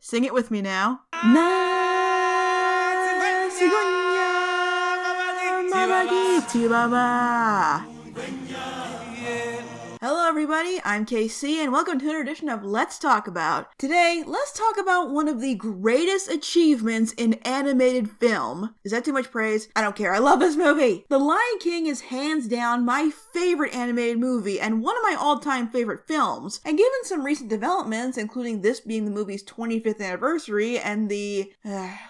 Sing it with me now. Hello everybody, I'm KC and welcome to another edition of Let's Talk About. Today, let's talk about one of the greatest achievements in animated film. Is that too much praise? I don't care, I love this movie! The Lion King is hands down my favorite animated movie and one of my all-time favorite films. And given some recent developments, including this being the movie's 25th anniversary and the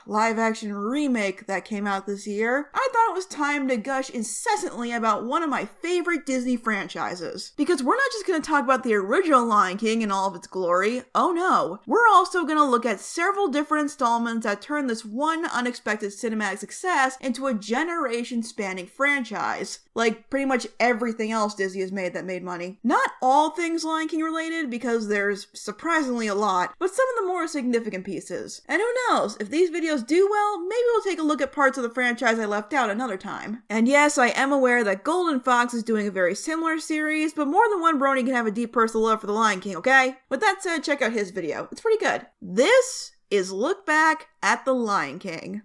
live-action remake that came out this year, I thought it was time to gush incessantly about one of my favorite Disney franchises. Because we're not just going to talk about the original Lion King in all of its glory. Oh no. We're also going to look at several different installments that turn this one unexpected cinematic success into a generation-spanning franchise. Like pretty much everything else Disney has made that made money. Not all things Lion King related, because there's surprisingly a lot, but some of the more significant pieces. And who knows, if these videos do well, maybe we'll take a look at parts of the franchise I left out another time. And yes, I am aware that Golden Fox is doing a very similar series, but more than one brony can have a deep personal love for the Lion King, okay? With that said, check out his video. It's pretty good. This is Look Back at the Lion King.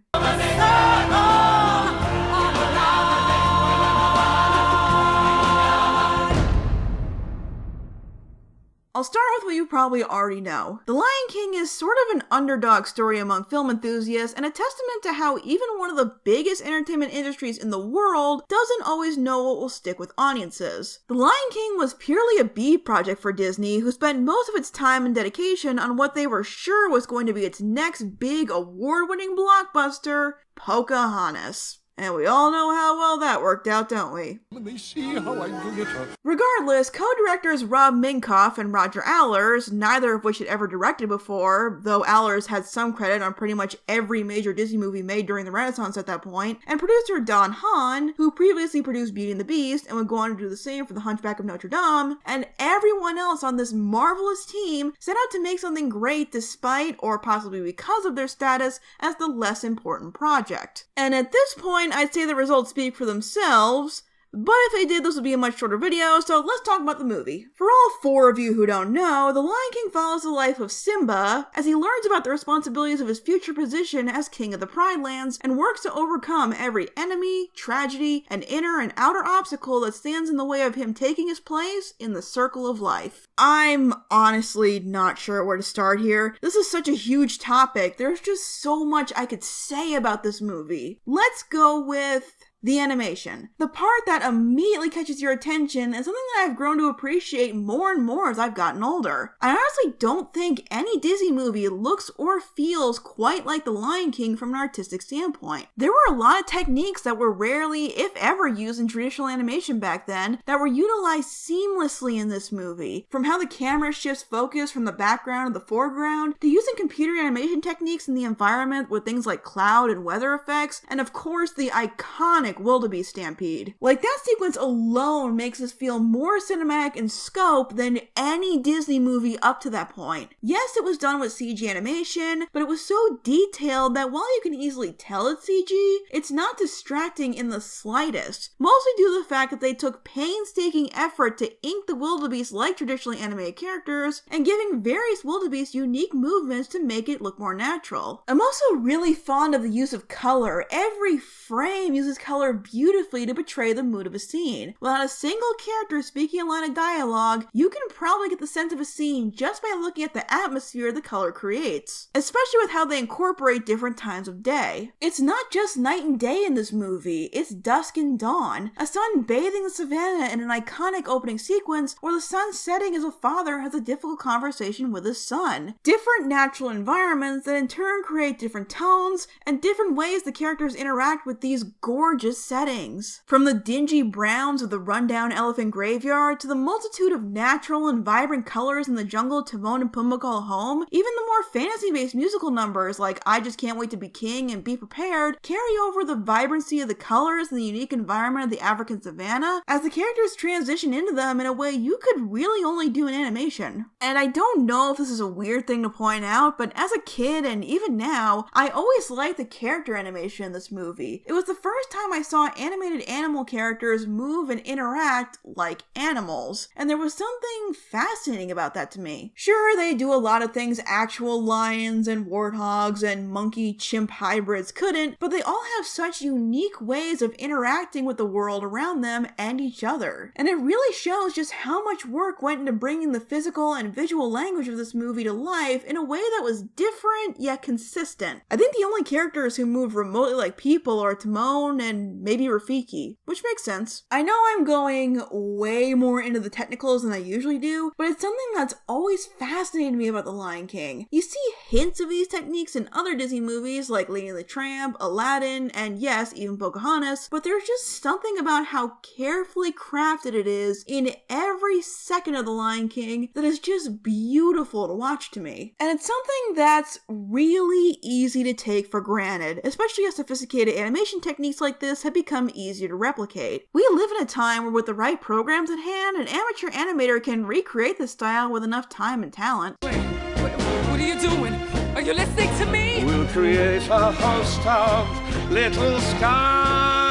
I'll start with what you probably already know. The Lion King is sort of an underdog story among film enthusiasts and a testament to how even one of the biggest entertainment industries in the world doesn't always know what will stick with audiences. The Lion King was purely a B project for Disney, who spent most of its time and dedication on what they were sure was going to be its next big award-winning blockbuster, Pocahontas. And we all know how well that worked out, don't we? They see how I do it. Regardless, co-directors Rob Minkoff and Roger Allers, neither of which had ever directed before, though Allers had some credit on pretty much every major Disney movie made during the Renaissance at that point, and producer Don Hahn, who previously produced Beauty and the Beast and would go on to do the same for The Hunchback of Notre Dame, and everyone else on this marvelous team set out to make something great despite, or possibly because of their status as the less important project. And at this point, I'd say the results speak for themselves, but if they did, this would be a much shorter video, so let's talk about the movie. For all four of you who don't know, The Lion King follows the life of Simba as he learns about the responsibilities of his future position as King of the Pride Lands and works to overcome every enemy, tragedy, and inner and outer obstacle that stands in the way of him taking his place in the circle of life. I'm honestly not sure where to start here. This is such a huge topic. There's just so much I could say about this movie. Let's go with the animation. The part that immediately catches your attention is something that I've grown to appreciate more and more as I've gotten older. I honestly don't think any Disney movie looks or feels quite like The Lion King from an artistic standpoint. There were a lot of techniques that were rarely, if ever, used in traditional animation back then that were utilized seamlessly in this movie. From how the camera shifts focus from the background to the foreground, to using computer animation techniques in the environment with things like cloud and weather effects, and of course the iconic wildebeest stampede. Like, that sequence alone makes us feel more cinematic in scope than any Disney movie up to that point. Yes, it was done with CG animation, but it was so detailed that while you can easily tell it's CG, it's not distracting in the slightest. Mostly due to the fact that they took painstaking effort to ink the wildebeest like traditionally animated characters, and giving various wildebeest unique movements to make it look more natural. I'm also really fond of the use of color. Every frame uses color beautifully to portray the mood of a scene. Without a single character speaking a line of dialogue, you can probably get the sense of a scene just by looking at the atmosphere the color creates, especially with how they incorporate different times of day. It's not just night and day in this movie, it's dusk and dawn, a sun bathing the savannah in an iconic opening sequence where the sun setting as a father has a difficult conversation with his son. Different natural environments that in turn create different tones and different ways the characters interact with these gorgeous settings. From the dingy browns of the rundown elephant graveyard to the multitude of natural and vibrant colors in the jungle Timon and Pumbaa call home, even the more fantasy-based musical numbers like I Just Can't Wait to Be King and Be Prepared carry over the vibrancy of the colors and the unique environment of the African savannah as the characters transition into them in a way you could really only do in animation. And I don't know if this is a weird thing to point out, but as a kid and even now, I always liked the character animation in this movie. It was the first time I I saw animated animal characters move and interact like animals, and there was something fascinating about that to me. Sure, they do a lot of things actual lions and warthogs and monkey-chimp hybrids couldn't, but they all have such unique ways of interacting with the world around them and each other. And it really shows just how much work went into bringing the physical and visual language of this movie to life in a way that was different yet consistent. I think the only characters who move remotely like people are Timon and maybe Rafiki, which makes sense. I know I'm going way more into the technicals than I usually do, but it's something that's always fascinated me about The Lion King. You see hints of these techniques in other Disney movies like Lady and the Tramp, Aladdin, and yes, even Pocahontas, but there's just something about how carefully crafted it is in every second of The Lion King that is just beautiful to watch to me. And it's something that's really easy to take for granted, especially as sophisticated animation techniques like this have become easier to replicate. We live in a time where with the right programs at hand, an amateur animator can recreate this style with enough time and talent. Wait, what are you doing? Are you listening to me? We'll create a host of little stars.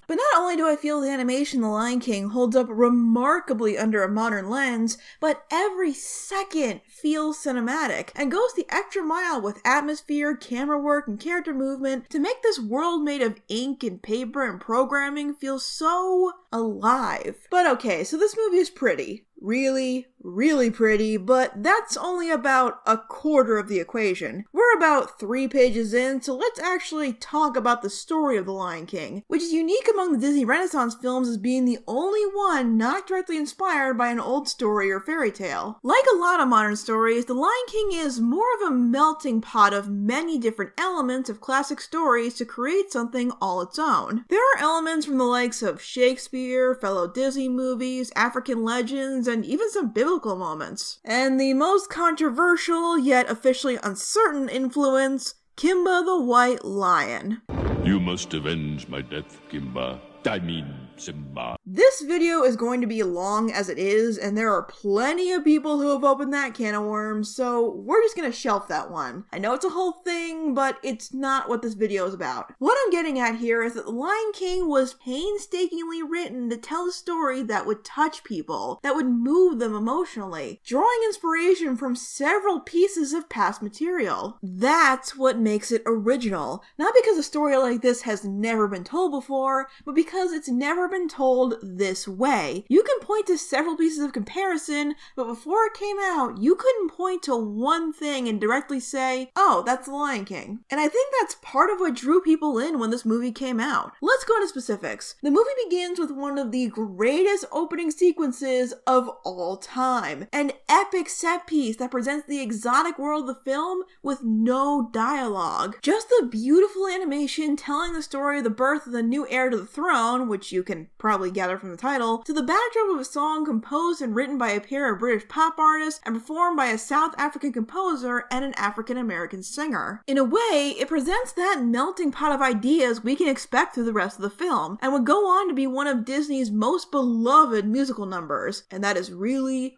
But not only do I feel the animation in The Lion King holds up remarkably under a modern lens, but every second feels cinematic and goes the extra mile with atmosphere, camera work, and character movement to make this world made of ink and paper and programming feel so alive. But okay, so this movie is pretty. Really, really pretty, but that's only about a quarter of the equation. We're about 3 pages in, so let's actually talk about the story of The Lion King, which is unique among the Disney Renaissance films as being the only one not directly inspired by an old story or fairy tale. Like a lot of modern stories, The Lion King is more of a melting pot of many different elements of classic stories to create something all its own. There are elements from the likes of Shakespeare, fellow Disney movies, African legends, and even some biblical moments. And the most controversial yet officially uncertain influence, Kimba the White Lion. You must avenge my death, Kimba. I mean, Simba. This video is going to be long as it is, and there are plenty of people who have opened that can of worms, so we're just gonna shelf that one. I know it's a whole thing, but it's not what this video is about. What I'm getting at here is that The Lion King was painstakingly written to tell a story that would touch people, that would move them emotionally, drawing inspiration from several pieces of past material. That's what makes it original. Not because a story like this has never been told before, but because it's never been told this way. You can point to several pieces of comparison, but before it came out, you couldn't point to one thing and directly say, oh, that's The Lion King. And I think that's part of what drew people in when this movie came out. Let's go into specifics. The movie begins with one of the greatest opening sequences of all time. An epic set piece that presents the exotic world of the film with no dialogue. Just the beautiful animation telling the story of the birth of the new heir to the throne, which you can probably gather from the title, to the backdrop of a song composed and written by a pair of British pop artists and performed by a South African composer and an African-American singer. In a way, it presents that melting pot of ideas we can expect through the rest of the film, and would go on to be one of Disney's most beloved musical numbers, and that is really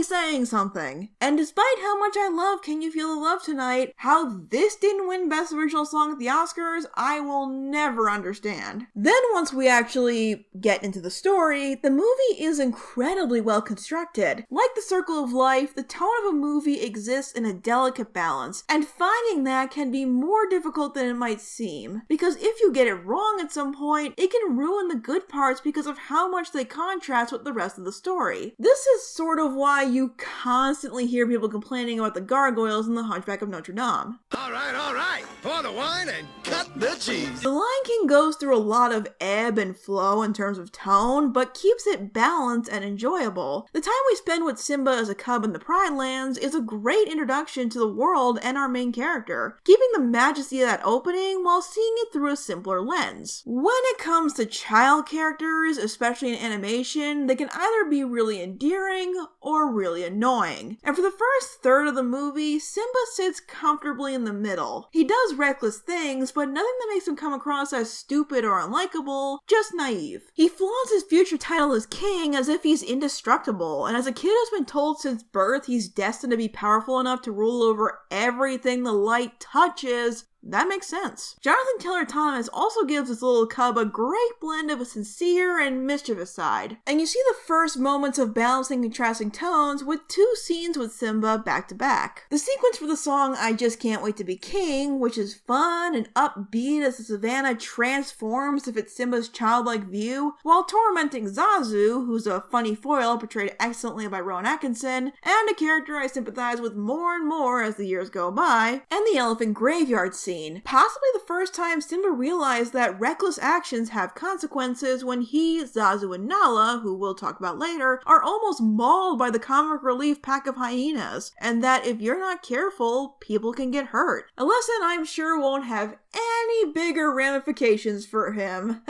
saying something. And despite how much I love Can You Feel the Love Tonight, how this didn't win Best Original Song at the Oscars, I will never understand. Then once we actually get into the story, the movie is incredibly well constructed. Like The Circle of Life, the tone of a movie exists in a delicate balance, and finding that can be more difficult than it might seem, because if you get it wrong at some point, it can ruin the good parts because of how much they contrast with the rest of the story. This is sort of why you constantly hear people complaining about the gargoyles in The Hunchback of Notre Dame. All right. Pour the wine and cut the cheese. The Lion King goes through a lot of ebb and flow in terms of tone, but keeps it balanced and enjoyable. The time we spend with Simba as a cub in the Pride Lands is a great introduction to the world and our main character, keeping the majesty of that opening while seeing it through a simpler lens. When it comes to child characters, especially in animation, they can either be really endearing or really annoying. And for the first third of the movie, Simba sits comfortably in the middle. He does reckless things, but nothing that makes him come across as stupid or unlikable, just naive. He flaunts his future title as king as if he's indestructible, and as a kid who's been told since birth he's destined to be powerful enough to rule over everything the light touches, that makes sense. Jonathan Taylor Thomas also gives his little cub a great blend of a sincere and mischievous side. And you see the first moments of balancing contrasting tones with 2 scenes with Simba back to back. The sequence for the song I Just Can't Wait to Be King, which is fun and upbeat as the savannah transforms to fit Simba's childlike view, while tormenting Zazu, who's a funny foil portrayed excellently by Rowan Atkinson, and a character I sympathize with more and more as the years go by, and the elephant graveyard scene, possibly the first time Simba realized that reckless actions have consequences when he, Zazu, and Nala, who we'll talk about later, are almost mauled by the comic relief pack of hyenas, and that if you're not careful, people can get hurt. A lesson I'm sure won't have any bigger ramifications for him.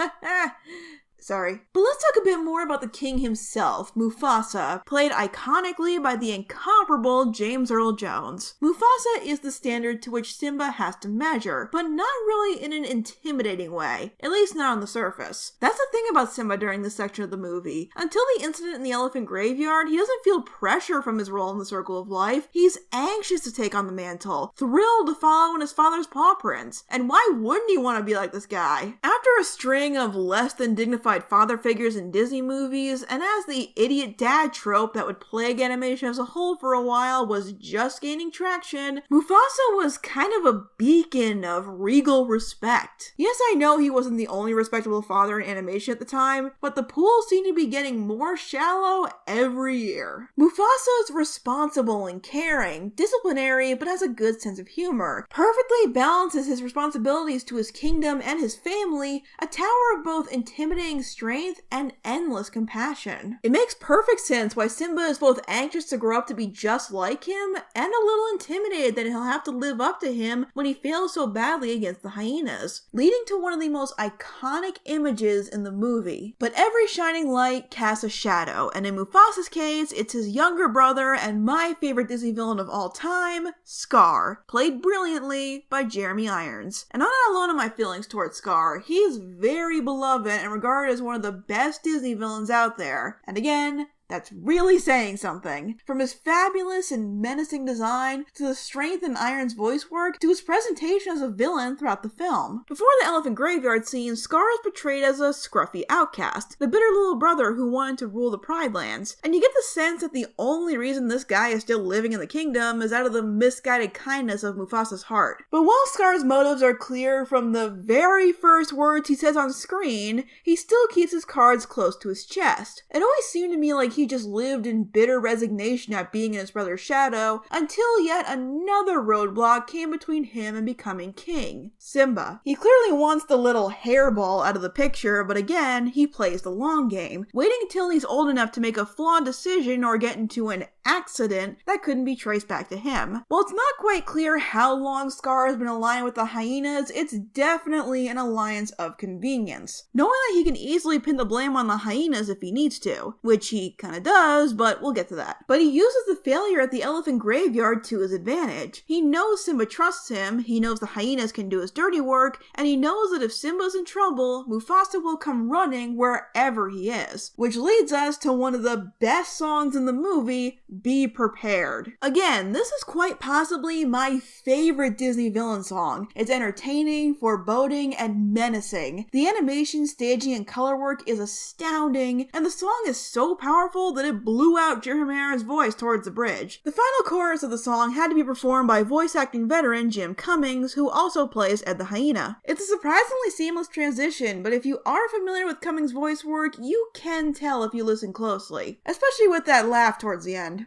Sorry. But let's talk a bit more about the king himself, Mufasa, played iconically by the incomparable James Earl Jones. Mufasa is the standard to which Simba has to measure, but not really in an intimidating way, at least not on the surface. That's the thing about Simba during this section of the movie. Until the incident in the elephant graveyard, he doesn't feel pressure from his role in the circle of life. He's anxious to take on the mantle, thrilled to follow in his father's paw prints. And why wouldn't he want to be like this guy? After a string of less than dignified father figures in Disney movies, and as the idiot dad trope that would plague animation as a whole for a while was just gaining traction, Mufasa was kind of a beacon of regal respect. Yes, I know he wasn't the only respectable father in animation at the time, but the pool seemed to be getting more shallow every year. Mufasa's responsible and caring, disciplinary, but has a good sense of humor, perfectly balances his responsibilities to his kingdom and his family, a tower of both intimidating strength and endless compassion. It makes perfect sense why Simba is both anxious to grow up to be just like him and a little intimidated that he'll have to live up to him when he fails so badly against the hyenas, leading to one of the most iconic images in the movie. But every shining light casts a shadow, and in Mufasa's case, it's his younger brother and my favorite Disney villain of all time, Scar, played brilliantly by Jeremy Irons. And I'm not alone in my feelings towards Scar. He is very beloved and regarded as one of the best Disney villains out there. And again, that's really saying something. From his fabulous and menacing design, to the strength in Irons' voice work, to his presentation as a villain throughout the film. Before the elephant graveyard scene, Scar is portrayed as a scruffy outcast, the bitter little brother who wanted to rule the Pride Lands, and you get the sense that the only reason this guy is still living in the kingdom is out of the misguided kindness of Mufasa's heart. But while Scar's motives are clear from the very first words he says on screen, he still keeps his cards close to his chest. It always seemed to me like he just lived in bitter resignation at being in his brother's shadow until yet another roadblock came between him and becoming king, Simba. He clearly wants the little hairball out of the picture, but again, he plays the long game, waiting until he's old enough to make a flawed decision or get into an accident that couldn't be traced back to him. While it's not quite clear how long Scar has been aligned with the hyenas, it's definitely an alliance of convenience. Knowing that he can easily pin the blame on the hyenas if he needs to, which he kinda does, but we'll get to that. But he uses the failure at the elephant graveyard to his advantage. He knows Simba trusts him, he knows the hyenas can do his dirty work, and he knows that if Simba's in trouble, Mufasa will come running wherever he is. Which leads us to one of the best songs in the movie, Be Prepared. Again, this is quite possibly my favorite Disney villain song. It's entertaining, foreboding, and menacing. The animation, staging, and color work is astounding, and the song is so powerful that it blew out Jeremy Irons' voice towards the bridge. The final chorus of the song had to be performed by voice acting veteran Jim Cummings, who also plays Ed the Hyena. It's a surprisingly seamless transition, but if you are familiar with Cummings' voice work, you can tell if you listen closely, especially with that laugh towards the end.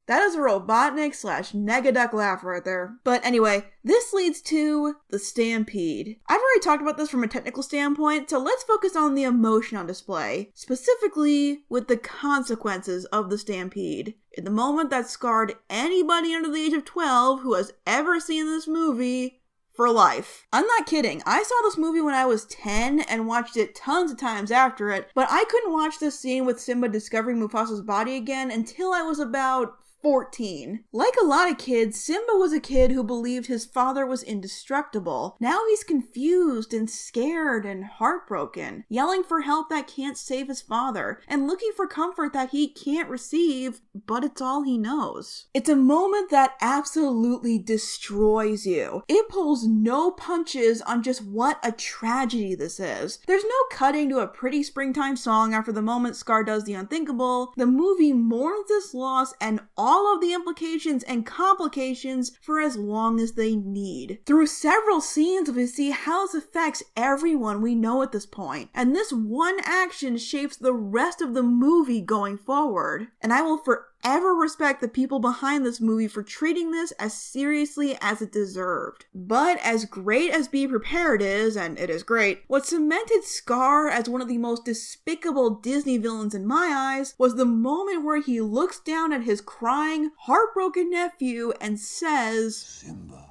That is a Robotnik/Negaduck laugh right there. But anyway, this leads to the Stampede. I've already talked about this from a technical standpoint, so let's focus on the emotion on display, specifically with the consequences of the Stampede. In the moment that scarred anybody under the age of 12 who has ever seen this movie for life. I'm not kidding. I saw this movie when I was 10 and watched it tons of times after it, but I couldn't watch this scene with Simba discovering Mufasa's body again until I was about 14. Like a lot of kids, Simba was a kid who believed his father was indestructible. Now he's confused and scared and heartbroken, yelling for help that can't save his father, and looking for comfort that he can't receive, but it's all he knows. It's a moment that absolutely destroys you. It pulls no punches on just what a tragedy this is. There's no cutting to a pretty springtime song after the moment Scar does the unthinkable. The movie mourns this loss and all of the implications and complications for as long as they need. Through several scenes, we see how this affects everyone we know at this point, and this one action shapes the rest of the movie going forward. And I will forever respect the people behind this movie for treating this as seriously as it deserved. But as great as Be Prepared is, and it is great, what cemented Scar as one of the most despicable Disney villains in my eyes was the moment where he looks down at his crying, heartbroken nephew and says, Simba,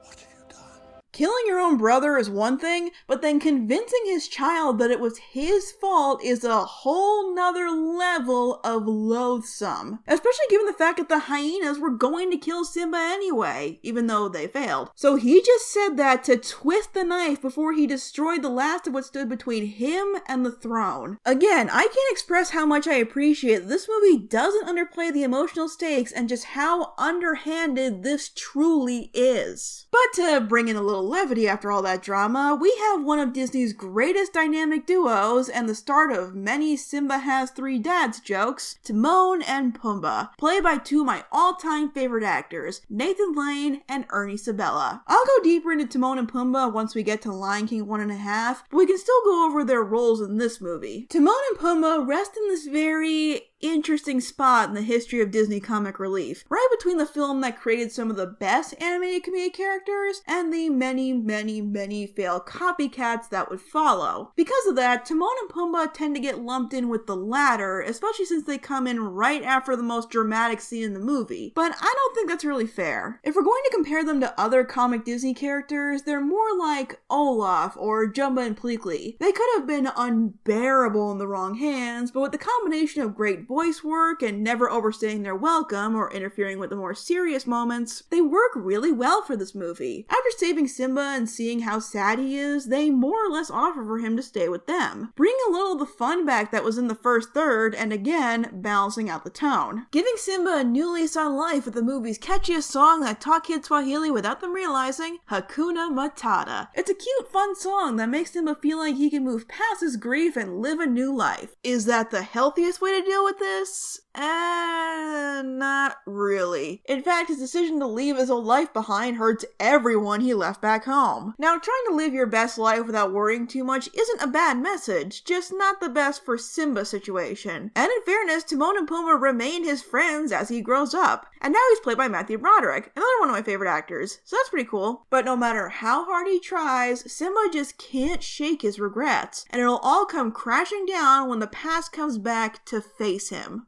what have you done? Killing your own brother is one thing, but then convincing his child that it was his fault is a whole nother level of loathsome. Especially given the fact that the hyenas were going to kill Simba anyway, even though they failed. So he just said that to twist the knife before he destroyed the last of what stood between him and the throne. Again, I can't express how much I appreciate that this movie doesn't underplay the emotional stakes and just how underhanded this truly is. But to bring in a little levity after all that drama, we have one of Disney's greatest dynamic duos and the start of many Simba has three dads jokes, Timon and Pumbaa, played by two of my all-time favorite actors, Nathan Lane and Ernie Sabella. I'll go deeper into Timon and Pumbaa once we get to Lion King 1.5, but we can still go over their roles in this movie. Timon and Pumbaa rest in this very interesting spot in the history of Disney comic relief, right between the film that created some of the best animated comedic characters and the many failed copycats that would follow. Because of that, Timon and Pumbaa tend to get lumped in with the latter, especially since they come in right after the most dramatic scene in the movie. But I don't think that's really fair. If we're going to compare them to other comic Disney characters, they're more like Olaf or Jumba and Pleakley. They could have been unbearable in the wrong hands, but with the combination of great voice work and never overstaying their welcome or interfering with the more serious moments, they work really well for this movie. After saving Simba and seeing how sad he is, they more or less offer for him to stay with them, bringing a little of the fun back that was in the first third and again balancing out the tone. Giving Simba a new lease on life with the movie's catchiest song that taught kids Swahili without them realizing, Hakuna Matata. It's a cute, fun song that makes Simba feel like he can move past his grief and live a new life. Is that the healthiest way to deal with this? Not really. In fact, his decision to leave his old life behind hurts everyone he left back home. Now, trying to live your best life without worrying too much isn't a bad message, just not the best for Simba's situation. And in fairness, Timon and Pumbaa remain his friends as he grows up. And now he's played by Matthew Broderick, another one of my favorite actors, so that's pretty cool. But no matter how hard he tries, Simba just can't shake his regrets, and it'll all come crashing down when the past comes back to face him.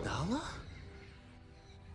Nala?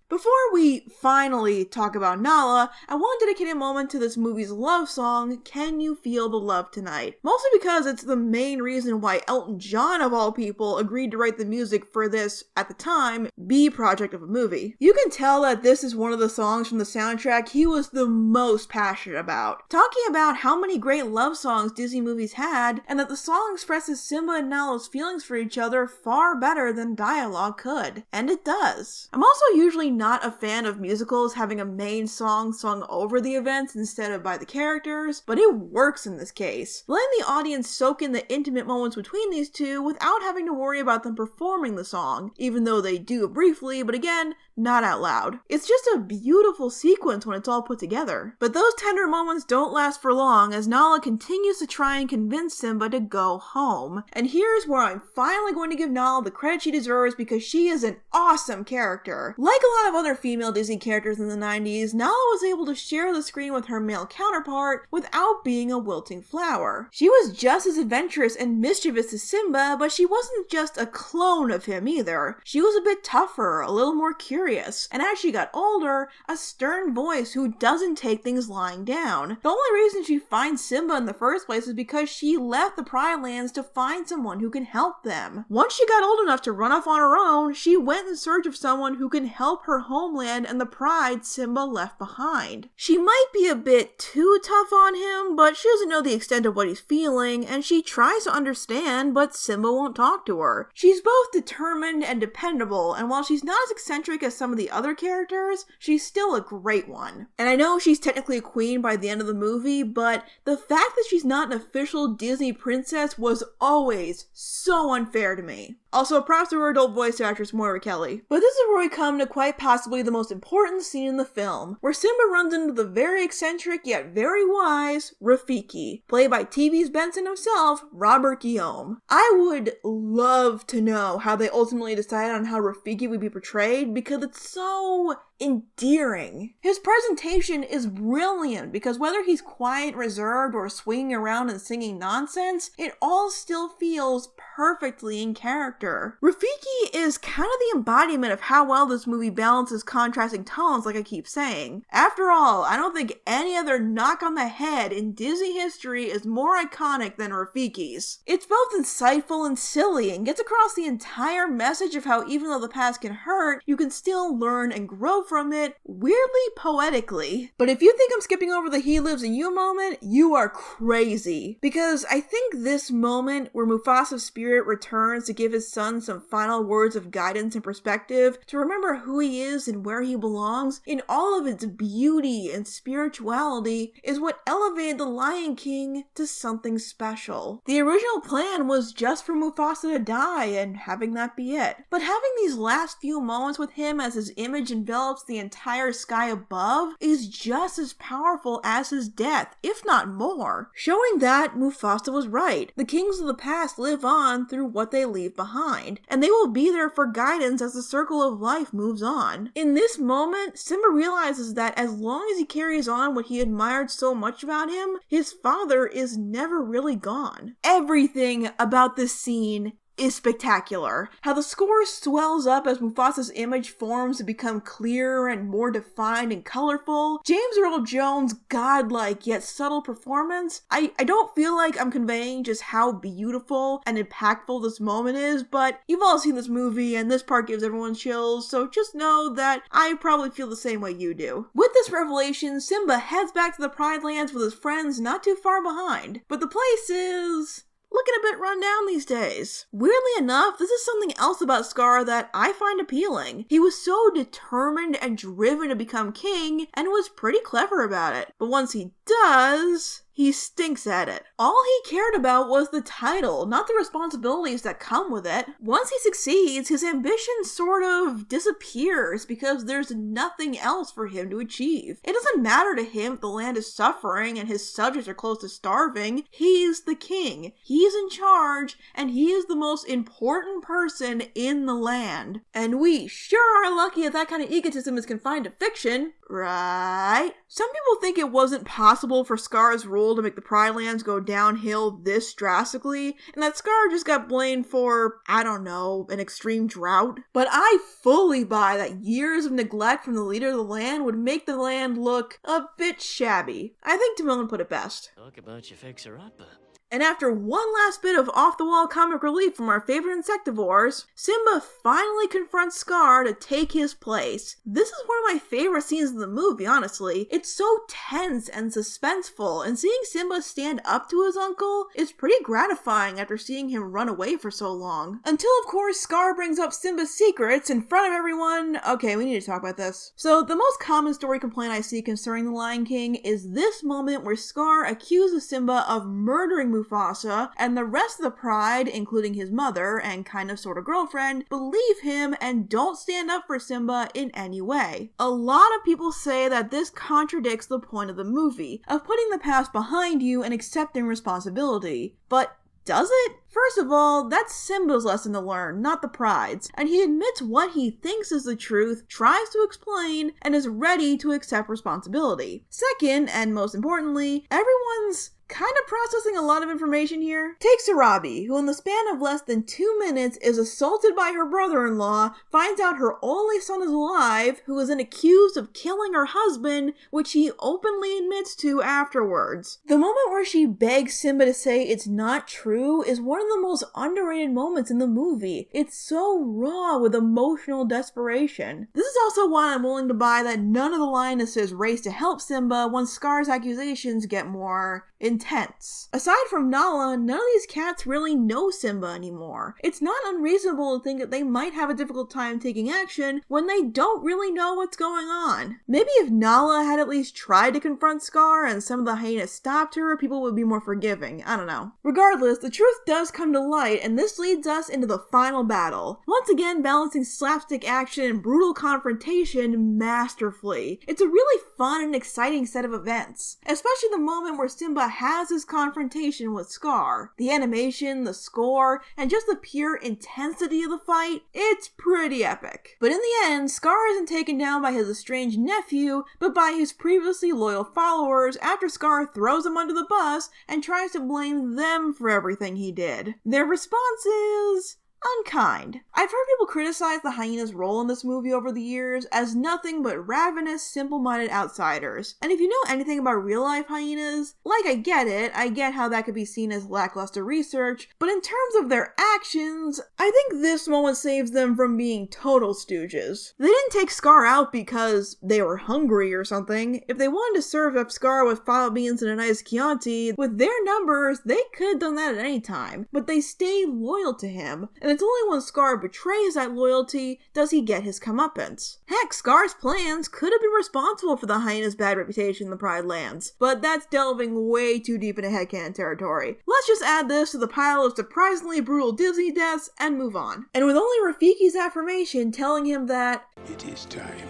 Before we finally talk about Nala, I want to dedicate a moment to this movie's love song, Can You Feel the Love Tonight? Mostly because it's the main reason why Elton John, of all people, agreed to write the music for this, at the time, B project of a movie. You can tell that this is one of the songs from the soundtrack he was the most passionate about, talking about how many great love songs Disney movies had, and that the song expresses Simba and Nala's feelings for each other far better than dialogue could. And it does. I'm also usually not a fan of musicals having a main song sung over the events instead of by the characters, but it works in this case, letting the audience soak in the intimate moments between these two without having to worry about them performing the song, even though they do briefly, but again, not out loud. It's just a beautiful sequence when it's all put together. But those tender moments don't last for long as Nala continues to try and convince Simba to go home. And here's where I'm finally going to give Nala the credit she deserves because she is an awesome character. Like a lot of other female Disney characters in the 90s, Nala was able to share the screen with her male counterpart without being a wilting flower. She was just as adventurous and mischievous as Simba, but she wasn't just a clone of him either. She was a bit tougher, a little more curious, and as she got older, a stern voice who doesn't take things lying down. The only reason she finds Simba in the first place is because she left the Pride Lands to find someone who can help them. Once she got old enough to run off on her own, she went in search of someone who can help her homeland and the pride Simba left behind. She might be a bit too tough on him, but she doesn't know the extent of what he's feeling, and she tries to understand, but Simba won't talk to her. She's both determined and dependable, and while she's not as eccentric as some of the other characters, she's still a great one. And I know she's technically a queen by the end of the movie, but the fact that she's not an official Disney princess was always so unfair to me. Also, props to her adult voice actress Moira Kelly. But this is where we come to quite possibly the most important scene in the film, where Simba runs into the very eccentric yet very wise Rafiki, played by TV's Benson himself, Robert Guillaume. I would love to know how they ultimately decided on how Rafiki would be portrayed, because it's so endearing. His presentation is brilliant because whether he's quiet, reserved, or swinging around and singing nonsense, it all still feels perfectly in character. Rafiki is kind of the embodiment of how well this movie balances contrasting tones, like I keep saying. After all, I don't think any other knock on the head in Disney history is more iconic than Rafiki's. It's both insightful and silly and gets across the entire message of how even though the past can hurt, you can still learn and grow from it, weirdly poetically. But if you think I'm skipping over the he lives in you moment, you are crazy. Because I think this moment where Mufasa's spirit returns to give his son some final words of guidance and perspective, to remember who he is and where he belongs, in all of its beauty and spirituality, is what elevated The Lion King to something special. The original plan was just for Mufasa to die and having that be it. But having these last few moments with him as his image envelops the entire sky above is just as powerful as his death, if not more. Showing that Mufasa was right. The kings of the past live on through what they leave behind, and they will be there for guidance as the circle of life moves on. In this moment, Simba realizes that as long as he carries on what he admired so much about him, his father is never really gone. Everything about this scene is spectacular. How the score swells up as Mufasa's image forms to become clearer and more defined and colorful. James Earl Jones' godlike yet subtle performance. I don't feel like I'm conveying just how beautiful and impactful this moment is, but you've all seen this movie and this part gives everyone chills, so just know that I probably feel the same way you do. With this revelation, Simba heads back to the Pride Lands with his friends not too far behind, but the place is looking a bit run down these days. Weirdly enough, this is something else about Scar that I find appealing. He was so determined and driven to become king, and was pretty clever about it. But once he does, he stinks at it. All he cared about was the title, not the responsibilities that come with it. Once he succeeds, his ambition sort of disappears because there's nothing else for him to achieve. It doesn't matter to him if the land is suffering and his subjects are close to starving. He's the king. He's in charge, and he is the most important person in the land. And we sure are lucky that kind of egotism is confined to fiction, right? Some people think it wasn't possible for Scar's rule to make the Pride Lands go downhill this drastically, and that Scar just got blamed for, I don't know, an extreme drought. But I fully buy that years of neglect from the leader of the land would make the land look a bit shabby. I think Timon put it best. Talk about your fixer-upper. And after one last bit of off-the-wall comic relief from our favorite insectivores, Simba finally confronts Scar to take his place. This is one of my favorite scenes in the movie, honestly. It's so tense and suspenseful, and seeing Simba stand up to his uncle is pretty gratifying after seeing him run away for so long. Until, of course, Scar brings up Simba's secrets in front of everyone. Okay, we need to talk about this. So, the most common story complaint I see concerning The Lion King is this moment where Scar accuses Simba of murdering Mufasa, and the rest of the pride, including his mother and kind of sort of girlfriend, believe him and don't stand up for Simba in any way. A lot of people say that this contradicts the point of the movie, of putting the past behind you and accepting responsibility. But does it? First of all, that's Simba's lesson to learn, not the pride's, and he admits what he thinks is the truth, tries to explain, and is ready to accept responsibility. Second, and most importantly, everyone's kind of processing a lot of information here. Take Sarabi, who in the span of less than 2 minutes is assaulted by her brother-in-law, finds out her only son is alive, who is then accused of killing her husband, which he openly admits to afterwards. The moment where she begs Simba to say it's not true is one of the most underrated moments in the movie. It's so raw with emotional desperation. This is also why I'm willing to buy that none of the lionesses race to help Simba when Scar's accusations get more intense. Aside from Nala, none of these cats really know Simba anymore. It's not unreasonable to think that they might have a difficult time taking action when they don't really know what's going on. Maybe if Nala had at least tried to confront Scar and some of the hyenas stopped her, people would be more forgiving. I don't know. Regardless, the truth does come to light, and this leads us into the final battle. Once again, balancing slapstick action and brutal confrontation masterfully. It's a really fun and exciting set of events, especially the moment where Simba has his confrontation with Scar. The animation, the score, and just the pure intensity of the fight, it's pretty epic. But in the end, Scar isn't taken down by his estranged nephew, but by his previously loyal followers after Scar throws him under the bus and tries to blame them for everything he did. Their response is unkind. I've heard people criticize the hyenas' role in this movie over the years as nothing but ravenous, simple-minded outsiders. And if you know anything about real-life hyenas, I get it. I get how that could be seen as lackluster research, but in terms of their actions, I think this moment saves them from being total stooges. They didn't take Scar out because they were hungry or something. If they wanted to serve up Scar with fava beans and a nice Chianti, with their numbers, they could have done that at any time, but they stayed loyal to him. And it's only when Scar betrays that loyalty does he get his comeuppance. Heck, Scar's plans could have been responsible for the hyena's bad reputation in the Pride Lands, but that's delving way too deep into headcanon territory. Let's just add this to the pile of surprisingly brutal Disney deaths and move on. And with only Rafiki's affirmation telling him that It is time.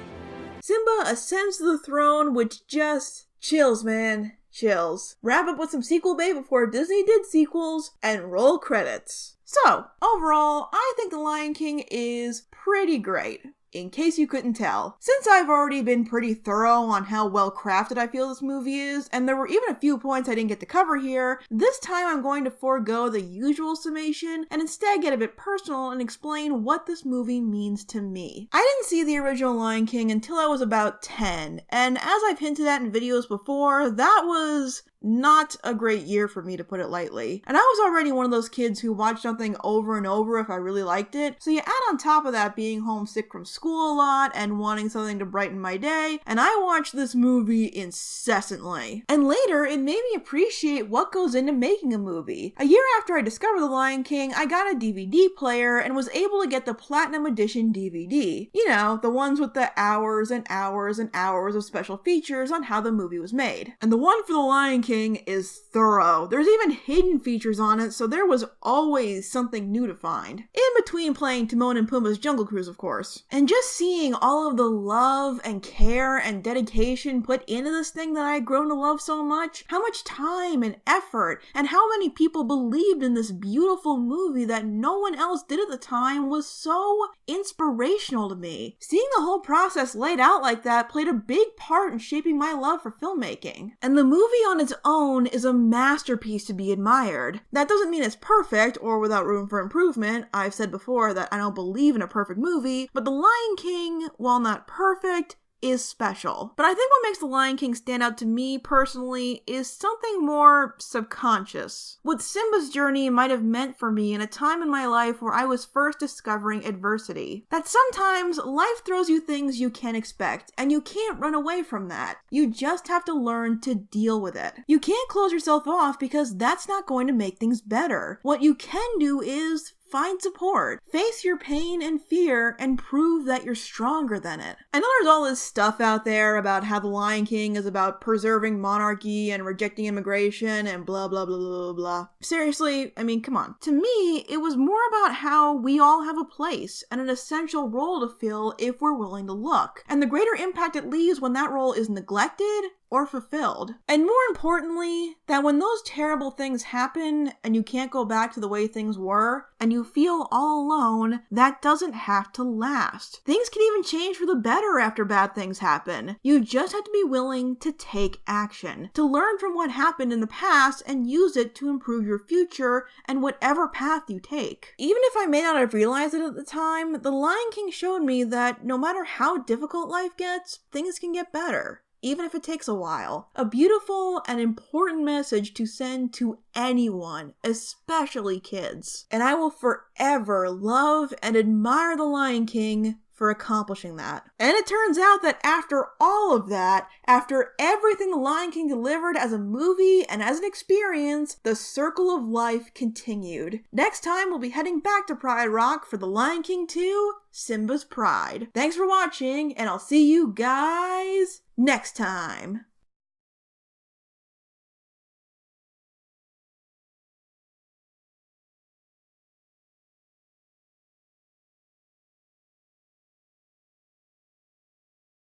Simba ascends to the throne, which just chills, man. Chills. Wrap up with some sequel bait before Disney did sequels, and roll credits. So, overall, I think The Lion King is pretty great, in case you couldn't tell. Since I've already been pretty thorough on how well crafted I feel this movie is, and there were even a few points I didn't get to cover here, this time I'm going to forego the usual summation and instead get a bit personal and explain what this movie means to me. I didn't see the original Lion King until I was about 10, and as I've hinted at in videos before, that was not a great year for me, to put it lightly. And I was already one of those kids who watched something over and over if I really liked it, so you add on top of that being homesick from school a lot and wanting something to brighten my day, and I watched this movie incessantly. And later, it made me appreciate what goes into making a movie. A year after I discovered The Lion King, I got a DVD player and was able to get the Platinum Edition DVD. You know, the ones with the hours and hours and hours of special features on how the movie was made. And the one for The Lion King is thorough. There's even hidden features on it, so there was always something new to find. In between playing Timon and Pumbaa's Jungle Cruise, of course. And just seeing all of the love and care and dedication put into this thing that I had grown to love so much, how much time and effort, and how many people believed in this beautiful movie that no one else did at the time was so inspirational to me. Seeing the whole process laid out like that played a big part in shaping my love for filmmaking. And the movie on its own is a masterpiece to be admired. That doesn't mean it's perfect or without room for improvement. I've said before that I don't believe in a perfect movie, but The Lion King, while not perfect, is special. But I think what makes The Lion King stand out to me personally is something more subconscious. What Simba's journey might have meant for me in a time in my life where I was first discovering adversity. That sometimes life throws you things you can't expect, and you can't run away from that. You just have to learn to deal with it. You can't close yourself off because that's not going to make things better. What you can do is find support, face your pain and fear, and prove that you're stronger than it. I know there's all this stuff out there about how The Lion King is about preserving monarchy and rejecting immigration and blah blah blah blah blah. Seriously, I mean, come on. To me, it was more about how we all have a place and an essential role to fill if we're willing to look. And the greater impact it leaves when that role is neglected, or fulfilled. And more importantly, that when those terrible things happen and you can't go back to the way things were, and you feel all alone, that doesn't have to last. Things can even change for the better after bad things happen. You just have to be willing to take action, to learn from what happened in the past and use it to improve your future and whatever path you take. Even if I may not have realized it at the time, The Lion King showed me that no matter how difficult life gets, things can get better, even if it takes a while. A beautiful and important message to send to anyone, especially kids. And I will forever love and admire The Lion King for accomplishing that. And it turns out that after all of that, after everything The Lion King delivered as a movie and as an experience, the circle of life continued. Next time, we'll be heading back to Pride Rock for The Lion King 2, Simba's Pride. Thanks for watching, and I'll see you guys next time.